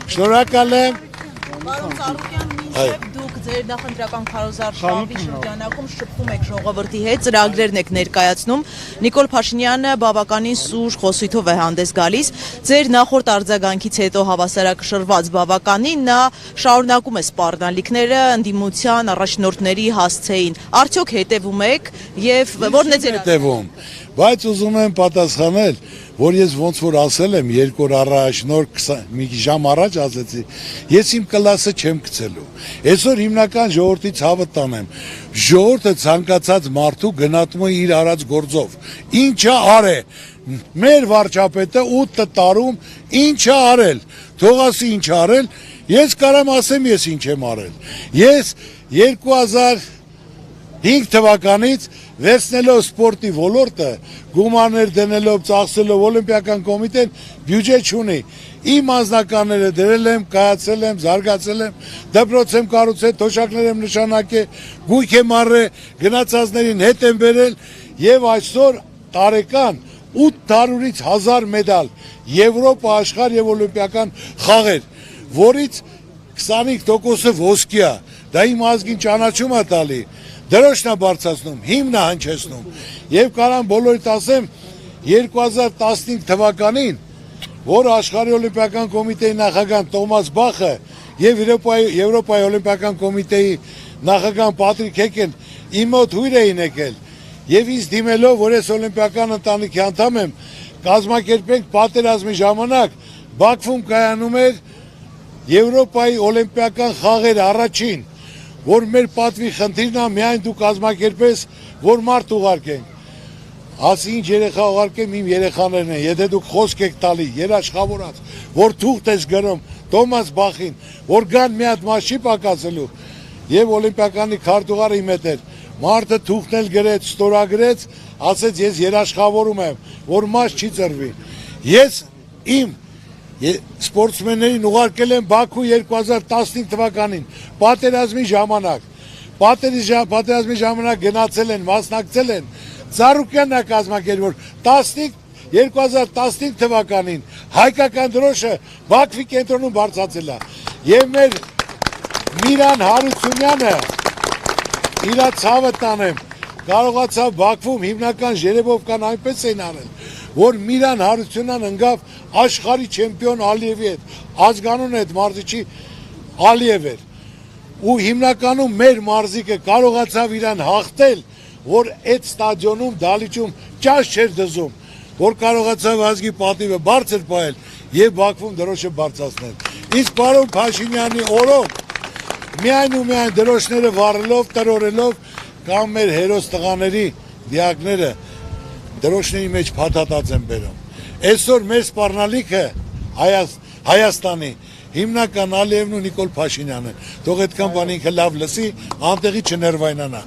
Շնորհակալ եմ։ Պարոն Ծառուկյան, մինչև դուք ձեր նախընտրական քարոզար շտաբի շրջանակում շփվում եք ժողովրդի հետ, ծրագրերն եք ներկայացնում, Նիկոլ Փաշինյանը բավականին սուր խոսույթով է հանդես գալիս, ձեր նախորդ արձագանքից հետո հավասարակշռված բավականին նա շարունակում է սպառնալիքները ընդդիմության առաջնորդների հասցեին, արդյոք հետևում եք եւ որն է ձեր հետևում, բայց ուզում եմ պատասխանել, որ ես ոնց որ ասել եմ 2 օր առաջ, նոր մի ժամ առաջ ասեցի, ես իմ կլասը չեմ գցելու։ Այսօր հիմնական ժողովրդի ցավը տանեմ։ Ժողովուրդը ցանկացած մարդու գնահատում է իր արած գործով։ Ինչա արել։ Մեր վարչապետը 8 տարում ինչա արել։ Թող ասի ինչ արել, ես կարամ ասեմ ես ինչ եմ արել։ Ես 2005 թվականից վերցնելով սպորտի ոլորտը, գումարներ դնելով, ծախսելով օլիմպիական կոմիտեն բյուջե չունի։ Իմ անձնականները դրել եմ, կայացել եմ, զարգացել եմ, դպրոց եմ կառուցել, թոշակներ եմ նշանակել, գույք եմ առել, գնացածներին հետ եմ բերել եւ այսօր տարեկան 800-ից 1000 մեդալ Եվրոպա, աշխարհ եւ օլիմպիական խաղեր, որից 25%-ը ոսկի է։ Դա իմ ազգին ճանաչում է տալի։ Դրոշն է բարձրացնում, հիմն է հնչեցնում եւ կարամ բոլորիդ ասեմ 2015 թվականին, որ աշխարհի օլիմպիական կոմիտեի նախագահ Տոմաս Բախը եւ Եվրոպայի օլիմպիական կոմիտեի նախագահ Պատրիկ Հեկեն իմ մոտ հույր էին եկել եւ ինձ դիմելով, որ ես օլիմպիական ընտանիքի անդամ եմ, կազմակերպենք պատերազմի ժամանակ Բաքվում կայանում էր Եվրոպայի օլիմպիական խաղեր առաջին, որ մեր պատվի խնդիրն է միայն դու կազմակերպես, որ մարդ ուղարկենք։ Ասի ինչ երեխա ուղարկեմ, իմ երեխաներն են, եթե դուք խոսք եք տալի, երաշխավորած, որ թուղթ ես գրում Տոմաս Բախին, որ գան մի հատ մաս չի պակասելու, եւ օլիմպիականի քարտուղարը իմ հետ էր, մարդը թուղթն էլ գրեց, ստորագրեց, ասեց ես երաշխավորում եմ, որ մաս չի ծրվի։ Ես իմ սպորտսմեններին ուղարկել եմ Բաքու 2015 թվականին, պատերազմի ժամանակ, պատերազմի ժամանակ գնացել են, մասնակցել են, Ծառուկյանն է կազմակերպել, 2015 թվականին հայկական դրոշը Բաքվի կենտրոնում բարձրացել է, եւ մեր Միրան Հարությունյանը իր ցավը տանեմ, կարողացավ Բաքվում հիմնական ժերեբովկան այնպես էին անել, որ Միրան Հարությունյանն ընկավ աշխարհի չեմպիոն Ալիևի հետ, ազգանուն այդ մարզիչի Ալիև էր, ու հիմնականում մեր մարզիկը կարողացավ իրան հաղթել, որ այդ ստադիոնում դալիճում ճաշ չէր դզում, որ կարողացավ ազգի պատիվը բարձր պահել եւ Բաքվում դրոշը բարձրացնել։ Իսկ պարոն Փաշինյանի օրոք միայն ու միայն դրոշները վառելով, տրորելով կամ մեր հերոս տղաների դիակները դրոշների մեջ փաթաթած են բերում։ Այսօր մեր սպառնալիքը Հայաստանի հիմնական Ալիևն ու Նիկոլ Փաշինյանը, թող այդքան բան ինքը լավ լսի, անտեղի չներվայնանա։